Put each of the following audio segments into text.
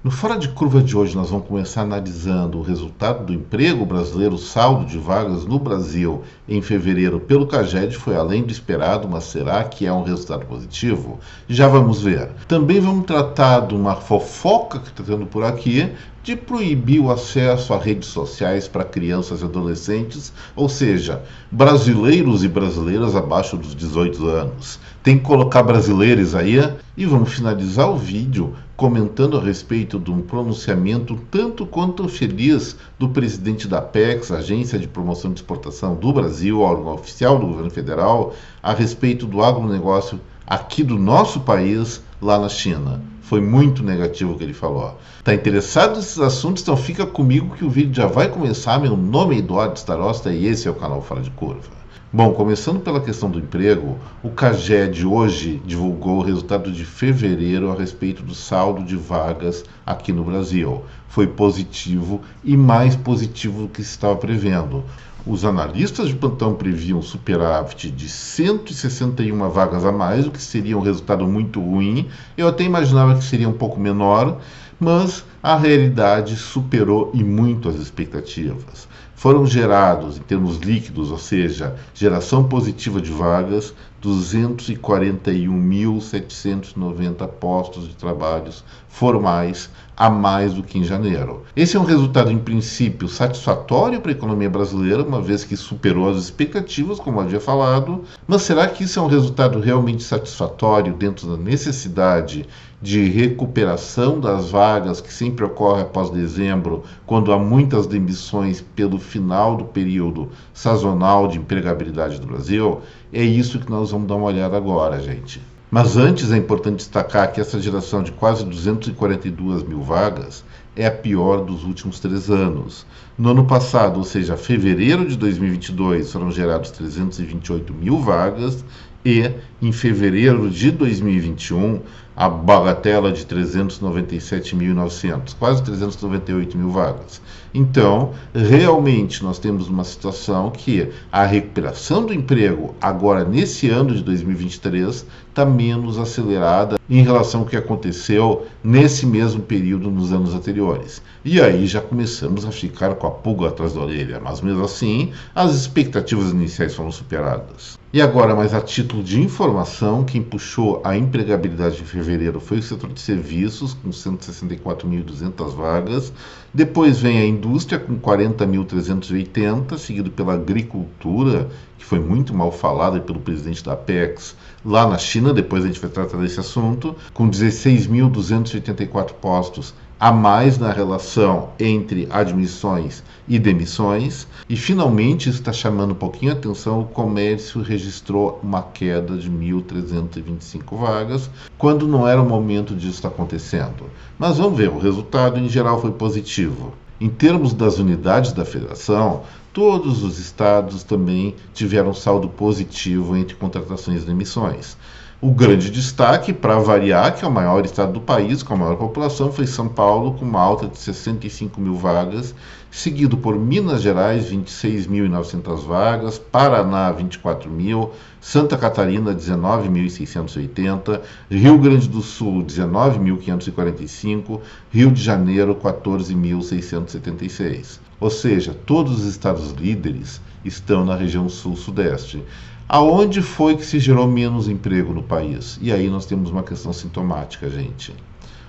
No Fora de Curva de hoje, nós vamos começar analisando o resultado do emprego brasileiro, o saldo de vagas no Brasil em fevereiro pelo CAGED foi além do esperado, mas será que é um resultado positivo? Já vamos ver. Também vamos tratar de uma fofoca que está tendo por aqui, de proibir o acesso a redes sociais para crianças e adolescentes, ou seja, brasileiros e brasileiras abaixo dos 18 anos. Tem que colocar brasileiros aí? E vamos finalizar o vídeo comentando a respeito de um pronunciamento tanto quanto feliz do presidente da Apex, Agência de Promoção de Exportação do Brasil, órgão oficial do governo federal, a respeito do agronegócio aqui do nosso país, lá na China. Foi muito negativo o que ele falou. Está interessado nesses assuntos? Então fica comigo que o vídeo já vai começar. Meu nome é Eduardo Starosta e esse é o canal Fora de Curva. Bom, começando pela questão do emprego, o CAGED hoje divulgou o resultado de fevereiro a respeito do saldo de vagas aqui no Brasil. Foi positivo e mais positivo do que se estava prevendo. Os analistas de plantão previam superávit de 161 vagas a mais, o que seria um resultado muito ruim. Eu até imaginava que seria um pouco menor, mas a realidade superou e muito as expectativas. Foram gerados, em termos líquidos, ou seja, geração positiva de vagas, 241.790 postos de trabalhos formais a mais do que em janeiro. Esse é um resultado, em princípio, satisfatório para a economia brasileira, uma vez que superou as expectativas, como havia falado, mas será que isso é um resultado realmente satisfatório dentro da necessidade de recuperação das vagas que sempre ocorre após dezembro, quando há muitas demissões pelo final do período sazonal de empregabilidade do Brasil? É isso que nós vamos dar uma olhada agora, gente. Mas antes é importante destacar que essa geração de quase 242 mil vagas é a pior dos últimos 3 anos. No ano passado, ou seja, fevereiro de 2022, foram gerados 328 mil vagas e em fevereiro de 2021 a bagatela de 397.900, quase 398 mil vagas. Então, realmente nós temos uma situação que a recuperação do emprego agora nesse ano de 2023 está menos acelerada em relação ao que aconteceu nesse mesmo período nos anos anteriores. E aí já começamos a ficar com a pulga atrás da orelha, mas mesmo assim as expectativas iniciais foram superadas. E agora, mais a título de informação, quem puxou a empregabilidade em fevereiro foi o setor de serviços, com 164.200 vagas. Depois vem a indústria, com 40.380, seguido pela agricultura, que foi muito mal falada pelo presidente da Apex lá na China, depois a gente vai tratar desse assunto, com 16.284 postos a mais na relação entre admissões e demissões. E finalmente está chamando um pouquinho a atenção, o comércio registrou uma queda de 1.325 vagas, quando não era o momento disso estar acontecendo. Mas vamos ver, o resultado em geral foi positivo. Em termos das unidades da federação, todos os estados também tiveram saldo positivo entre contratações e demissões. O grande destaque, para variar, que é o maior estado do país, com a maior população, foi São Paulo, com uma alta de 65 mil vagas, seguido por Minas Gerais, 26.900 vagas, Paraná, 24 mil, Santa Catarina, 19.680, Rio Grande do Sul, 19.545, Rio de Janeiro, 14.676. Ou seja, todos os estados líderes estão na região sul-sudeste. Aonde foi que se gerou menos emprego no país? E aí nós temos uma questão sintomática, gente.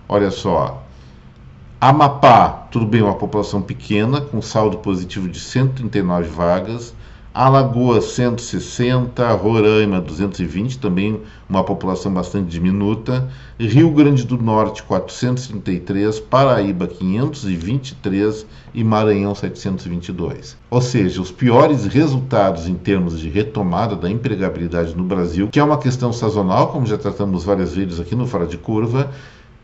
Olha só, Amapá, tudo bem, uma população pequena, com saldo positivo de 139 vagas. Alagoas, 160, Roraima, 220, também uma população bastante diminuta. Rio Grande do Norte, 433, Paraíba, 523 e Maranhão, 722. Ou seja, os piores resultados em termos de retomada da empregabilidade no Brasil, que é uma questão sazonal, como já tratamos várias vezes aqui no Fora de Curva,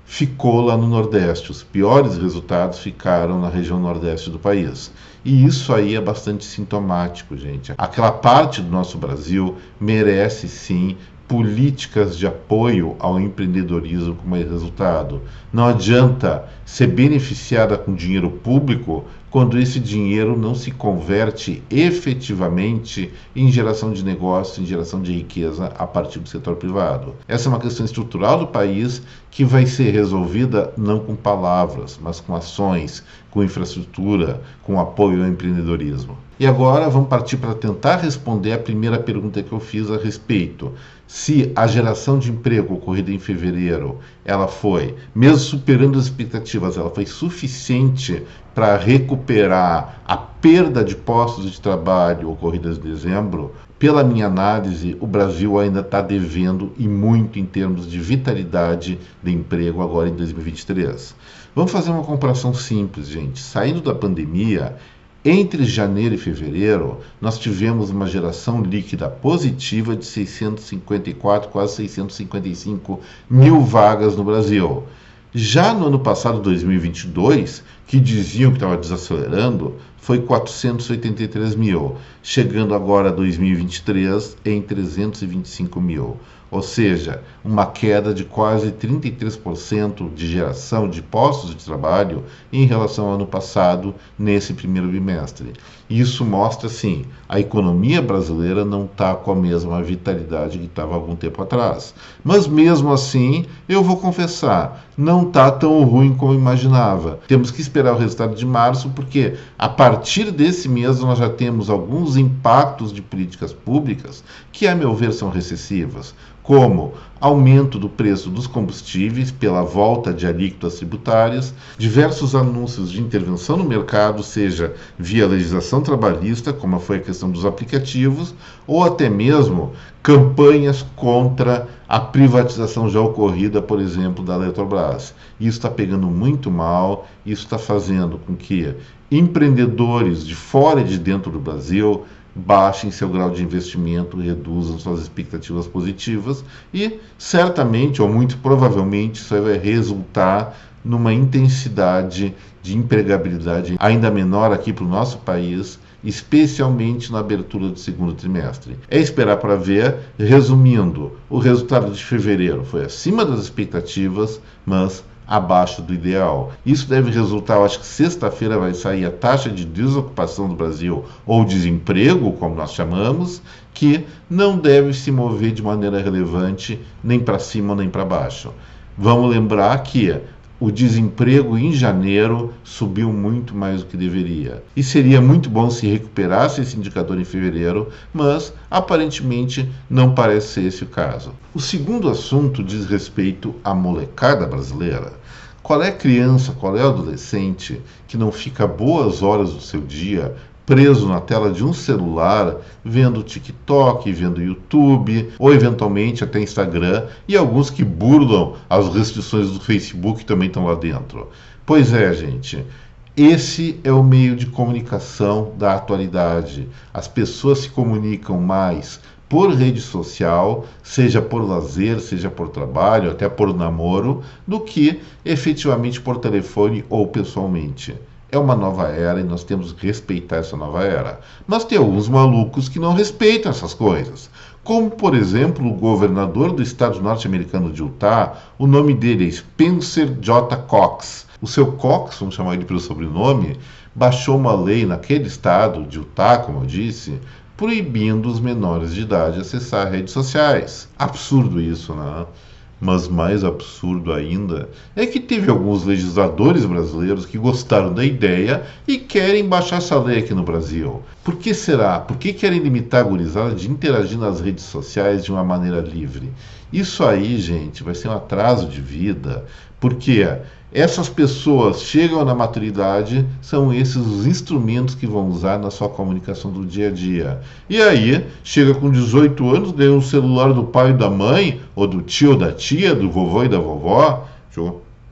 ficou lá no Nordeste. Os piores resultados ficaram na região Nordeste do país. E isso aí é bastante sintomático, gente. Aquela parte do nosso Brasil merece, sim, políticas de apoio ao empreendedorismo como resultado. Não adianta ser beneficiada com dinheiro público quando esse dinheiro não se converte efetivamente em geração de negócio, em geração de riqueza a partir do setor privado. Essa é uma questão estrutural do país que vai ser resolvida não com palavras, mas com ações, com infraestrutura, com apoio ao empreendedorismo. E agora vamos partir para tentar responder a primeira pergunta que eu fiz a respeito. Se a geração de emprego ocorrida em fevereiro, ela foi, mesmo superando as expectativas, ela foi suficiente para recuperar a perda de postos de trabalho ocorridas em dezembro, pela minha análise, o Brasil ainda está devendo e muito em termos de vitalidade de emprego agora em 2023. Vamos fazer uma comparação simples, gente. Saindo da pandemia, entre janeiro e fevereiro, nós tivemos uma geração líquida positiva de 654, quase 655 mil vagas no Brasil. Já no ano passado, 2022, que diziam que estava desacelerando, foi 483 mil, chegando agora a 2023 em 325 mil. Ou seja, uma queda de quase 33% de geração de postos de trabalho em relação ao ano passado, nesse primeiro bimestre. Isso mostra, sim, a economia brasileira não está com a mesma vitalidade que estava há algum tempo atrás. Mas mesmo assim, eu vou confessar, não está tão ruim como eu imaginava. Temos que esperar o resultado de março, porque a partir desse mês nós já temos alguns impactos de políticas públicas que, a meu ver, são recessivas, como aumento do preço dos combustíveis pela volta de alíquotas tributárias, diversos anúncios de intervenção no mercado, seja via legislação trabalhista, como foi a questão dos aplicativos, ou até mesmo campanhas contra a privatização já ocorrida, por exemplo, da Eletrobras. Isso está pegando muito mal, isso está fazendo com que empreendedores de fora e de dentro do Brasil baixem seu grau de investimento, reduzam suas expectativas positivas e certamente, ou muito provavelmente, isso vai resultar numa intensidade de empregabilidade ainda menor aqui para o nosso país, especialmente na abertura do segundo trimestre. É esperar para ver. Resumindo, o resultado de fevereiro foi acima das expectativas, mas abaixo do ideal. Isso deve resultar, eu acho que sexta-feira vai sair a taxa de desocupação do Brasil, ou desemprego, como nós chamamos, que não deve se mover de maneira relevante, nem para cima nem para baixo. Vamos lembrar que o desemprego em janeiro subiu muito mais do que deveria. E seria muito bom se recuperasse esse indicador em fevereiro, mas aparentemente não parece ser esse o caso. O segundo assunto diz respeito à molecada brasileira. Qual é a criança, qual é o adolescente que não fica boas horas do seu dia preso na tela de um celular, vendo TikTok, vendo YouTube, ou eventualmente até Instagram, e alguns que burlam as restrições do Facebook também estão lá dentro? Pois é, gente, esse é o meio de comunicação da atualidade. As pessoas se comunicam mais por rede social, seja por lazer, seja por trabalho, até por namoro, do que efetivamente por telefone ou pessoalmente. É uma nova era e nós temos que respeitar essa nova era. Mas tem alguns malucos que não respeitam essas coisas. Como, por exemplo, o governador do estado norte-americano de Utah, o nome dele é Spencer J. Cox. O seu Cox, vamos chamar ele pelo sobrenome, baixou uma lei naquele estado de Utah, como eu disse, proibindo os menores de idade acessar redes sociais. Absurdo isso, né? Mas mais absurdo ainda é que teve alguns legisladores brasileiros que gostaram da ideia e querem baixar essa lei aqui no Brasil. Por que será? Por que querem limitar a gurizada de interagir nas redes sociais de uma maneira livre? Isso aí, gente, vai ser um atraso de vida, porque essas pessoas chegam na maturidade, são esses os instrumentos que vão usar na sua comunicação do dia a dia. E aí, chega com 18 anos, ganha um celular do pai e da mãe, ou do tio ou da tia, do vovô e da vovó.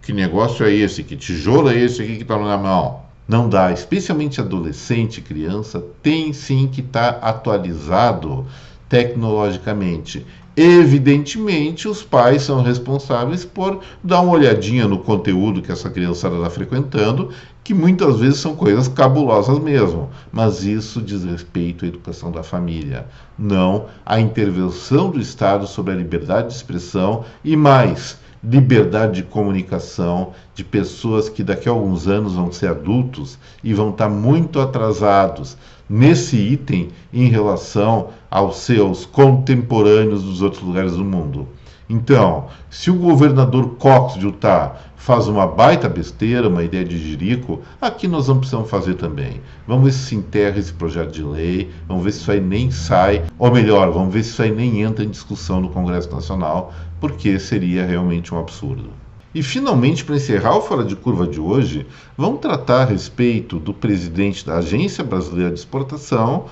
Que negócio é esse? Que tijolo é esse aqui que está na mão? Não dá, especialmente adolescente e criança, tem sim que estar atualizado tecnologicamente. Evidentemente, os pais são responsáveis por dar uma olhadinha no conteúdo que essa criançada está frequentando, que muitas vezes são coisas cabulosas mesmo, mas isso diz respeito à educação da família, não à intervenção do Estado sobre a liberdade de expressão e mais, liberdade de comunicação de pessoas que daqui a alguns anos vão ser adultos e vão estar muito atrasados nesse item em relação aos seus contemporâneos dos outros lugares do mundo. Então, se o governador Cox de Utah faz uma baita besteira, uma ideia de jirico, aqui nós não precisamos fazer também. Vamos ver se enterra esse projeto de lei, vamos ver se isso aí nem sai, ou melhor, vamos ver se isso aí nem entra em discussão no Congresso Nacional, porque seria realmente um absurdo. E finalmente, para encerrar o Fora de Curva de hoje, vamos tratar a respeito do presidente da Agência Brasileira de Exportação,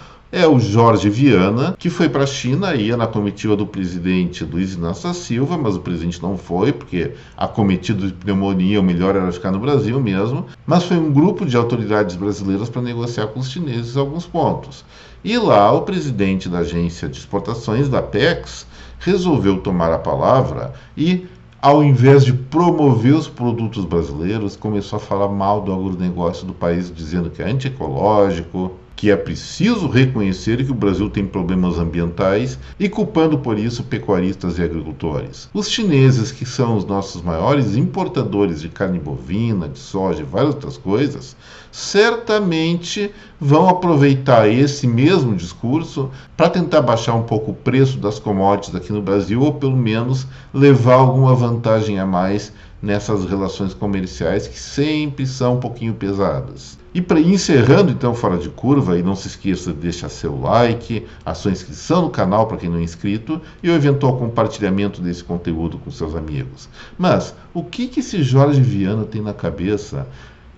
o Jorge Viana, que foi para a China, ia na comitiva do presidente Luiz Inácio da Silva, mas o presidente não foi, porque acometido de pneumonia, o melhor era ficar no Brasil mesmo, mas foi um grupo de autoridades brasileiras para negociar com os chineses alguns pontos. E lá o presidente da Agência de Exportações, da Apex, resolveu tomar a palavra e, ao invés de promover os produtos brasileiros, começou a falar mal do agronegócio do país, dizendo que é antiecológico, que é preciso reconhecer que o Brasil tem problemas ambientais e culpando por isso pecuaristas e agricultores. Os chineses, que são os nossos maiores importadores de carne bovina, de soja e várias outras coisas, certamente vão aproveitar esse mesmo discurso para tentar baixar um pouco o preço das commodities aqui no Brasil ou pelo menos levar alguma vantagem a mais nessas relações comerciais que sempre são um pouquinho pesadas. E para encerrando então Fora de Curva, e não se esqueça de deixar seu like, a sua inscrição no canal para quem não é inscrito e o eventual compartilhamento desse conteúdo com seus amigos. Mas o que esse Jorge Viana tem na cabeça?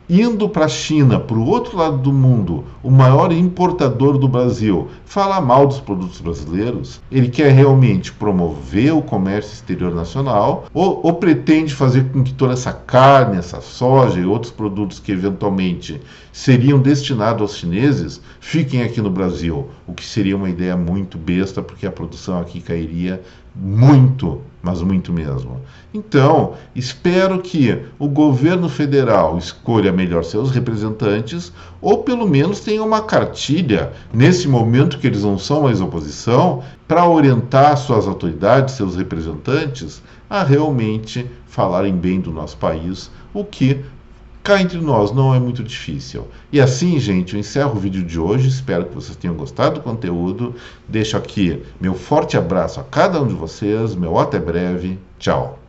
Indo para a China, para o outro lado do mundo, o maior importador do Brasil, falar mal dos produtos brasileiros? Ele quer realmente promover o comércio exterior nacional ou pretende fazer com que toda essa carne, essa soja e outros produtos que eventualmente seriam destinados aos chineses fiquem aqui no Brasil? O que seria uma ideia muito besta, porque a produção aqui cairia muito, mas muito mesmo. Então, espero que o governo federal escolha melhor seus representantes, ou pelo menos tenha uma cartilha, nesse momento que eles não são mais oposição, para orientar suas autoridades, seus representantes, a realmente falarem bem do nosso país, o que cá entre nós não é muito difícil. E assim, gente, eu encerro o vídeo de hoje. Espero que vocês tenham gostado do conteúdo. Deixo aqui meu forte abraço a cada um de vocês. Meu até breve. Tchau.